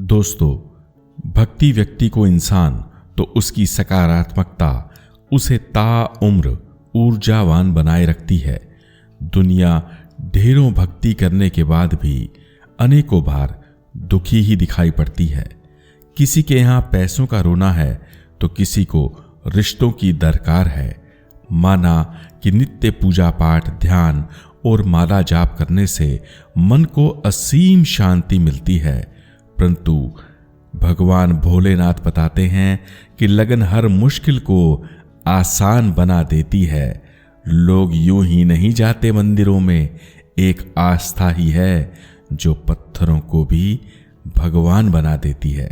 दोस्तों, भक्ति व्यक्ति को इंसान तो उसकी सकारात्मकता उसे ताउम्र ऊर्जावान बनाए रखती है। दुनिया ढेरों भक्ति करने के बाद भी अनेकों बार दुखी ही दिखाई पड़ती है। किसी के यहाँ पैसों का रोना है तो किसी को रिश्तों की दरकार है। माना कि नित्य पूजा पाठ, ध्यान और माला जाप करने से मन को असीम शांति मिलती है, परंतु भगवान भोलेनाथ बताते हैं कि लगन हर मुश्किल को आसान बना देती है। लोग यूं ही नहीं जाते मंदिरों में, एक आस्था ही है जो पत्थरों को भी भगवान बना देती है।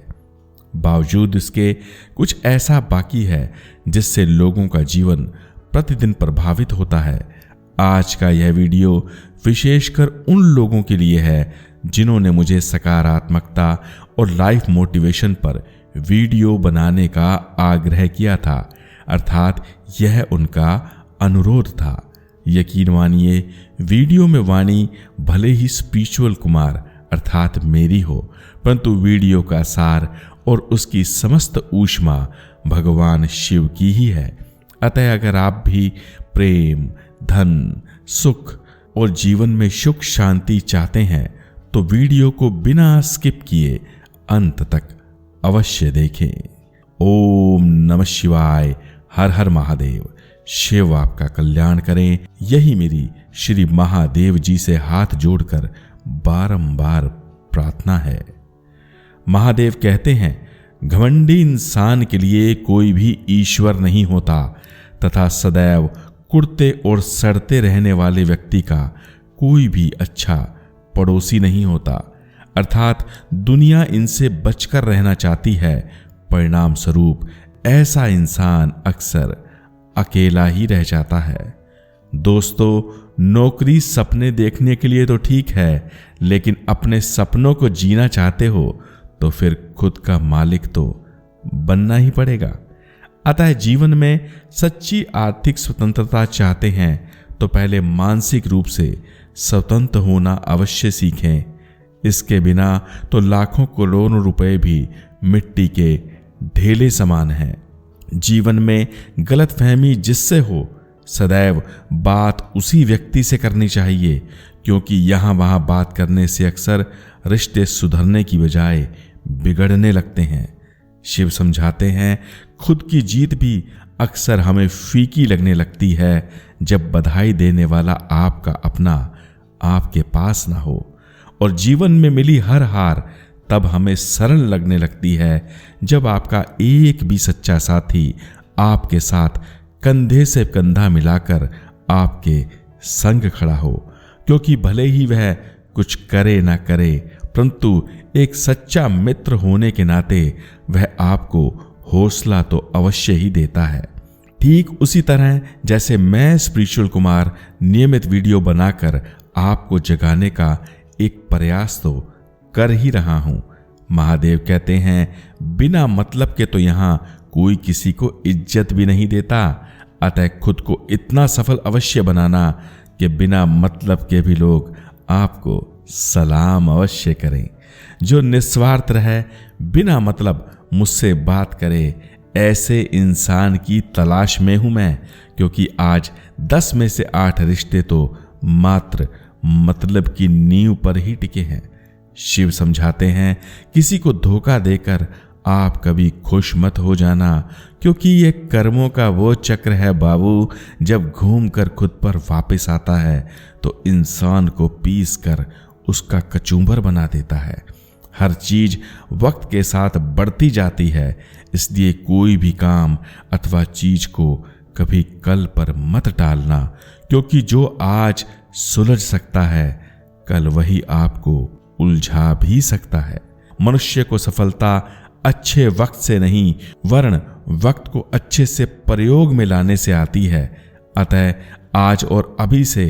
बावजूद इसके कुछ ऐसा बाकी है जिससे लोगों का जीवन प्रतिदिन प्रभावित होता है। आज का यह वीडियो विशेषकर उन लोगों के लिए है जिन्होंने मुझे सकारात्मकता और लाइफ मोटिवेशन पर वीडियो बनाने का आग्रह किया था, अर्थात यह उनका अनुरोध था। यकीन मानिए, वीडियो में वाणी भले ही स्पिरिचुअल कुमार अर्थात मेरी हो, परंतु वीडियो का सार और उसकी समस्त ऊष्मा भगवान शिव की ही है। अतः अगर आप भी प्रेम, धन, सुख और जीवन में सुख शांति चाहते हैं तो वीडियो को बिना स्किप किए अंत तक अवश्य देखें। ओम नमः शिवाय, हर हर महादेव। शिव आपका कल्याण करें, यही मेरी श्री महादेव जी से हाथ जोड़कर बारंबार प्रार्थना है। महादेव कहते हैं, घमंडी इंसान के लिए कोई भी ईश्वर नहीं होता तथा सदैव कुड़ते और सड़ते रहने वाले व्यक्ति का कोई भी अच्छा पड़ोसी नहीं होता। अर्थात दुनिया इनसे बचकर रहना चाहती है, परिणाम स्वरूप ऐसा इंसान अक्सर अकेला ही रह जाता है। दोस्तों, नौकरी सपने देखने के लिए तो ठीक है, लेकिन अपने सपनों को जीना चाहते हो तो फिर खुद का मालिक तो बनना ही पड़ेगा। अतः जीवन में सच्ची आर्थिक स्वतंत्रता चाहते हैं तो पहले मानसिक रूप से स्वतंत्र होना अवश्य सीखें। इसके बिना तो लाखों करोड़ों रुपए भी मिट्टी के ढेले समान हैं। जीवन में गलतफहमी जिससे हो, सदैव बात उसी व्यक्ति से करनी चाहिए, क्योंकि यहाँ वहाँ बात करने से अक्सर रिश्ते सुधरने की बजाय बिगड़ने लगते हैं। शिव समझाते हैं, खुद की जीत भी अक्सर हमें फीकी लगने लगती है जब बधाई देने वाला आपका अपना आपके पास ना हो, और जीवन में मिली हर हार तब हमें सरल लगने लगती है जब आपका एक भी सच्चा साथी आपके साथ कंधे से कंधा मिलाकर आपके संग खड़ा हो। क्योंकि भले ही वह कुछ करे ना करे, परंतु एक सच्चा मित्र होने के नाते वह आपको हौसला तो अवश्य ही देता है। ठीक उसी तरह जैसे मैं स्पिरिचुअल कुमार नियमित वीडियो बनाकर आपको जगाने का एक प्रयास तो कर ही रहा हूं। महादेव कहते हैं, बिना मतलब के तो यहाँ कोई किसी को इज्जत भी नहीं देता। अतः खुद को इतना सफल अवश्य बनाना कि बिना मतलब के भी लोग आपको सलाम अवश्य करें। जो निस्वार्थ रहे, बिना मतलब मुझसे बात करे, ऐसे इंसान की तलाश में हूं मैं। क्योंकि आज 10 में से 8 रिश्ते तो मात्र मतलब की नींव पर ही टिके हैं। शिव समझाते हैं, किसी को धोखा देकर आप कभी खुश मत हो जाना, क्योंकि ये कर्मों का वो चक्र है बाबू, जब घूम कर खुद पर वापस आता है तो इंसान को पीस कर उसका कचूंबर बना देता है। हर चीज वक्त के साथ बढ़ती जाती है, इसलिए कोई भी काम अथवा चीज को कभी कल पर मत टालना, क्योंकि जो आज सुलझ सकता है कल वही आपको उलझा भी सकता है। मनुष्य को सफलता अच्छे वक्त से नहीं, वरन वक्त को अच्छे से प्रयोग में लाने से आती है। अतः आज और अभी से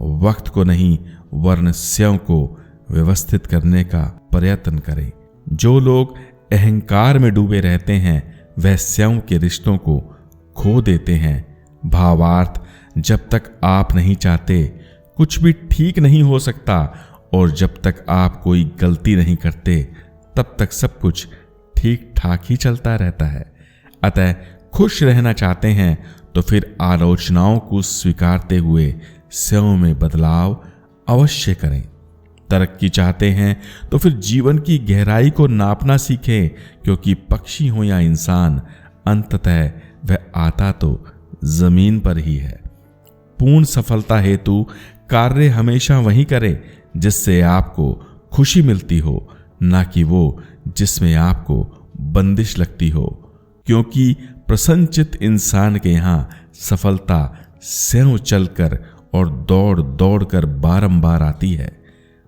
वक्त को नहीं, वरन स्वयं को व्यवस्थित करने का प्रयत्न करें। जो लोग अहंकार में डूबे रहते हैं वह स्वयं के रिश्तों को खो देते हैं। भावार्थ, जब तक आप नहीं चाहते कुछ भी ठीक नहीं हो सकता, और जब तक आप कोई गलती नहीं करते तब तक सब कुछ ठीक ठाक ही चलता रहता है। अतः खुश रहना चाहते हैं तो फिर आलोचनाओं को स्वीकारते हुए स्वयं में बदलाव अवश्य करें। तरक्की चाहते हैं तो फिर जीवन की गहराई को नापना सीखें, क्योंकि पक्षी हो या इंसान, अंततः वह आता तो जमीन पर ही है। पूर्ण सफलता हेतु कार्य हमेशा वही करें जिससे आपको खुशी मिलती हो, ना कि वो जिसमें आपको बंदिश लगती हो, क्योंकि प्रसन्नचित्त इंसान के यहाँ सफलता स्वयं चलकर और दौड़ दौड़ कर बारंबार आती है।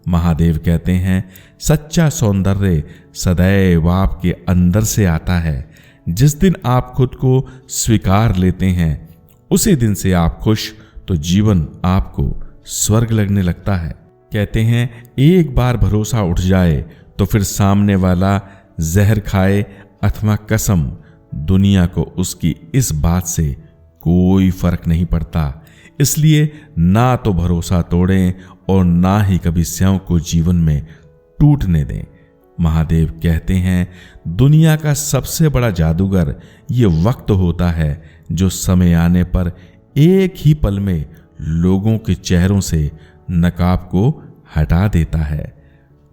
महादेव कहते हैं, सच्चा सौंदर्य सदैव आपके अंदर से आता है। जिस दिन आप खुद को स्वीकार लेते हैं उसी दिन से आप खुश, तो जीवन आपको स्वर्ग लगने लगता है। कहते हैं, एक बार भरोसा उठ जाए तो फिर सामने वाला जहर खाए अथवा कसम, दुनिया को उसकी इस बात से कोई फर्क नहीं पड़ता। इसलिए ना तो भरोसा तोड़ें और ना ही कभी स्वयं को जीवन में टूटने दें। महादेव कहते हैं, दुनिया का सबसे बड़ा जादूगर ये वक्त होता है जो समय आने पर एक ही पल में लोगों के चेहरों से नकाब को हटा देता है।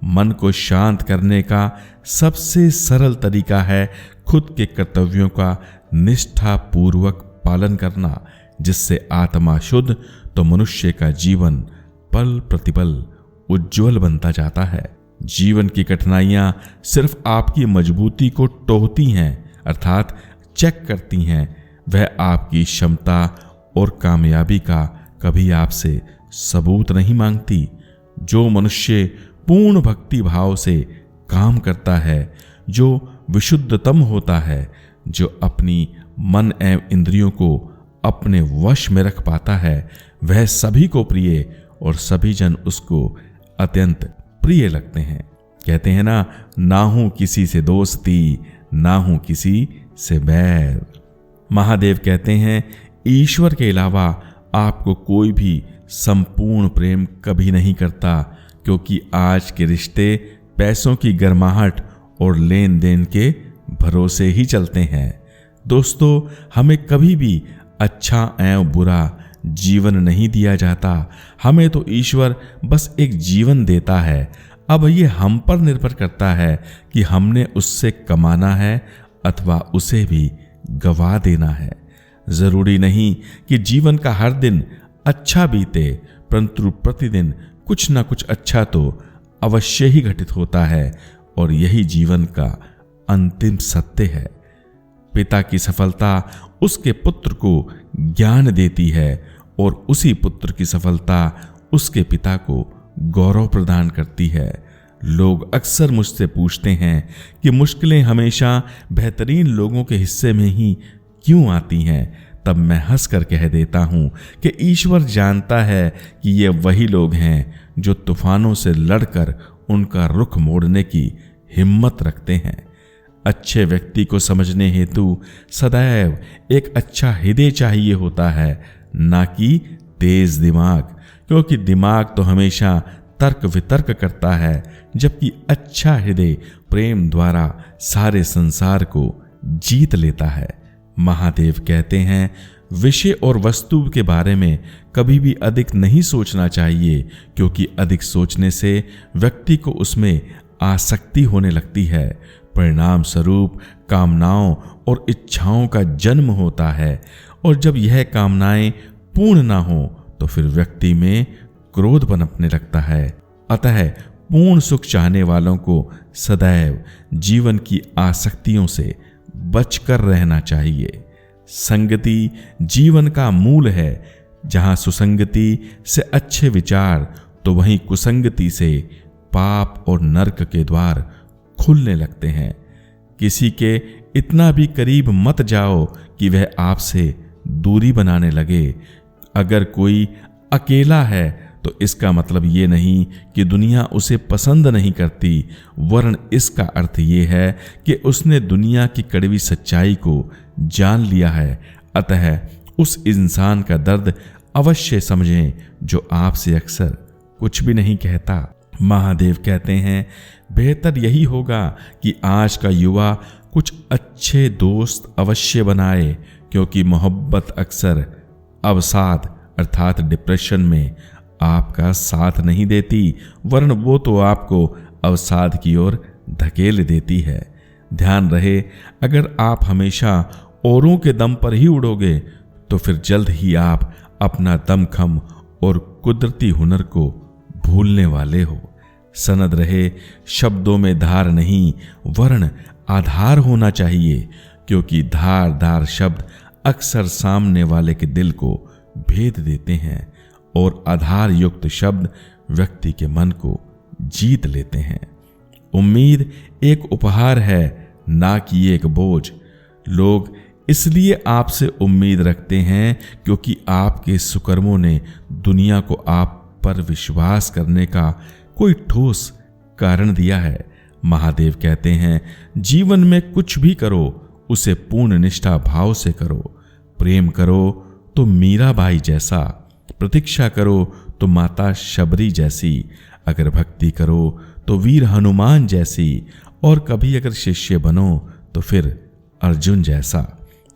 मन को शांत करने का सबसे सरल तरीका है खुद के कर्तव्यों का निष्ठापूर्वक पालन करना, जिससे आत्मा शुद्ध तो मनुष्य का जीवन पल प्रतिपल उज्जवल बनता जाता है। जीवन की कठिनाइयां सिर्फ आपकी मजबूती को टोहती हैं, अर्थात चेक करती हैं। वह आपकी क्षमता और कामयाबी का कभी आपसे सबूत नहीं मांगती। जो मनुष्य पूर्ण भक्ति भाव से काम करता है, जो विशुद्धतम होता है, जो अपनी मन एवं इंद्रियों को अपने वश में रख पाता है, वह सभी को प्रिय और सभी जन उसको अत्यंत प्रिय लगते हैं। कहते हैं ना हूं किसी से दोस्ती, ना हूं किसी से बैर। महादेव कहते हैं, ईश्वर के अलावा आपको कोई भी संपूर्ण प्रेम कभी नहीं करता, क्योंकि आज के रिश्ते पैसों की गर्माहट और लेन देन के भरोसे ही चलते हैं। दोस्तों, हमें कभी भी अच्छा एवं बुरा जीवन नहीं दिया जाता। हमें तो ईश्वर बस एक जीवन देता है। अब ये हम पर निर्भर करता है कि हमने उससे कमाना है अथवा उसे भी गवा देना है। जरूरी नहीं कि जीवन का हर दिन अच्छा बीते, परंतु प्रतिदिन कुछ ना कुछ अच्छा तो अवश्य ही घटित होता है, और यही जीवन का अंतिम सत्य है। पिता की सफलता उसके पुत्र को ज्ञान देती है, और उसी पुत्र की सफलता उसके पिता को गौरव प्रदान करती है। लोग अक्सर मुझसे पूछते हैं कि मुश्किलें हमेशा बेहतरीन लोगों के हिस्से में ही क्यों आती हैं। तब मैं हंसकर कह देता हूं कि ईश्वर जानता है कि ये वही लोग हैं जो तूफानों से लड़कर उनका रुख मोड़ने की हिम्मत रखते हैं। अच्छे व्यक्ति को समझने हेतु सदैव एक अच्छा हृदय चाहिए होता है, ना कि तेज दिमाग, क्योंकि दिमाग तो हमेशा तर्क वितर्क करता है, जबकि अच्छा हृदय प्रेम द्वारा सारे संसार को जीत लेता है। महादेव कहते हैं, विषय और वस्तु के बारे में कभी भी अधिक नहीं सोचना चाहिए, क्योंकि अधिक सोचने से व्यक्ति को उसमें आसक्ति होने लगती है। परिणाम स्वरूप कामनाओं और इच्छाओं का जन्म होता है, और जब यह कामनाएं पूर्ण ना हो तो फिर व्यक्ति में क्रोध पनपने लगता है। अतः पूर्ण सुख चाहने वालों को सदैव जीवन की आसक्तियों से बचकर रहना चाहिए। संगति जीवन का मूल है। जहां सुसंगति से अच्छे विचार, तो वहीं कुसंगति से पाप और नरक के द्वार खुलने लगते हैं। किसी के इतना भी करीब मत जाओ कि वह आपसे दूरी बनाने लगे। अगर कोई अकेला है तो इसका मतलब ये नहीं कि दुनिया उसे पसंद नहीं करती, वरन इसका अर्थ ये है कि उसने दुनिया की कड़वी सच्चाई को जान लिया है। अतः उस इंसान का दर्द अवश्य समझें जो आपसे अक्सर कुछ भी नहीं कहता। महादेव कहते हैं, बेहतर यही होगा कि आज का युवा कुछ अच्छे दोस्त अवश्य बनाए, क्योंकि मोहब्बत अक्सर अवसाद अर्थात डिप्रेशन में आपका साथ नहीं देती, वरन वो तो आपको अवसाद की ओर धकेल देती है। ध्यान रहे, अगर आप हमेशा औरों के दम पर ही उड़ोगे तो फिर जल्द ही आप अपना दमखम और कुदरती हुनर को भूलने वाले हो। सनद रहे, शब्दों में धार नहीं वरन आधार होना चाहिए, क्योंकि धारदार शब्द अक्सर सामने वाले के दिल को भेद देते हैं और आधार युक्त शब्द व्यक्ति के मन को जीत लेते हैं। उम्मीद एक उपहार है, ना कि एक बोझ। लोग इसलिए आपसे उम्मीद रखते हैं क्योंकि आपके सुकर्मों ने दुनिया को आप पर विश्वास करने का कोई ठोस कारण दिया है। महादेव कहते हैं, जीवन में कुछ भी करो उसे पूर्ण निष्ठा भाव से करो। प्रेम करो तो मीराबाई जैसा, प्रतीक्षा करो तो माता शबरी जैसी, अगर भक्ति करो तो वीर हनुमान जैसी, और कभी अगर शिष्य बनो तो फिर अर्जुन जैसा।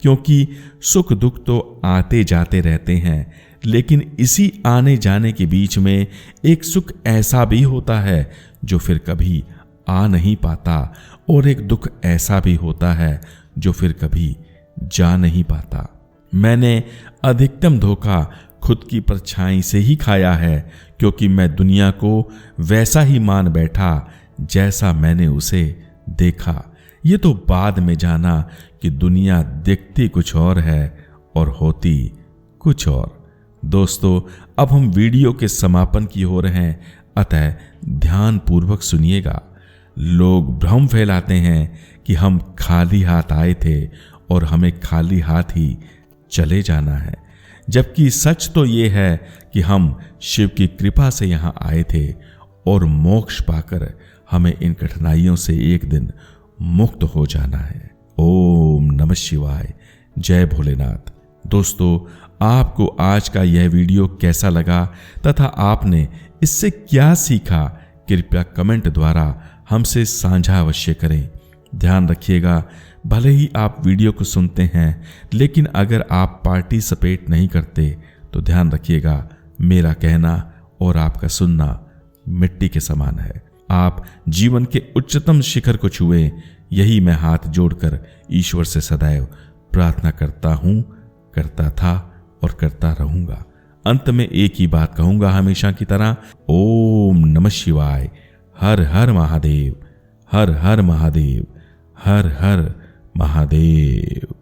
क्योंकि सुख दुख तो आते जाते रहते हैं, लेकिन इसी आने जाने के बीच में एक सुख ऐसा भी होता है जो फिर कभी आ नहीं पाता, और एक दुख ऐसा भी होता है जो फिर कभी जा नहीं पाता। मैंने अधिकतम धोखा खुद की परछाई से ही खाया है, क्योंकि मैं दुनिया को वैसा ही मान बैठा जैसा मैंने उसे देखा। ये तो बाद में जाना कि दुनिया दिखती कुछ और है और होती कुछ और। दोस्तों, अब हम वीडियो के समापन की ओर हैं, अतः ध्यान पूर्वक सुनिएगा। लोग भ्रम फैलाते हैं कि हम खाली हाथ आए थे और हमें खाली हाथ ही चले जाना है, जबकि सच तो ये है कि हम शिव की कृपा से यहाँ आए थे और मोक्ष पाकर हमें इन कठिनाइयों से एक दिन मुक्त हो जाना है। ओम नमः शिवाय, जय भोलेनाथ। दोस्तों, आपको आज का यह वीडियो कैसा लगा तथा आपने इससे क्या सीखा, कृपया कमेंट द्वारा हमसे साझा अवश्य करें। ध्यान रखिएगा, भले ही आप वीडियो को सुनते हैं, लेकिन अगर आप पार्टिसिपेट नहीं करते तो ध्यान रखिएगा, मेरा कहना और आपका सुनना मिट्टी के समान है। आप जीवन के उच्चतम शिखर को छुए, यही मैं हाथ जोड़कर ईश्वर से सदैव प्रार्थना करता हूं, करता था और करता रहूंगा। अंत में एक ही बात कहूंगा हमेशा की तरह, ओम नमः शिवाय, हर हर महादेव, हर हर महादेव, हर हर महादेव।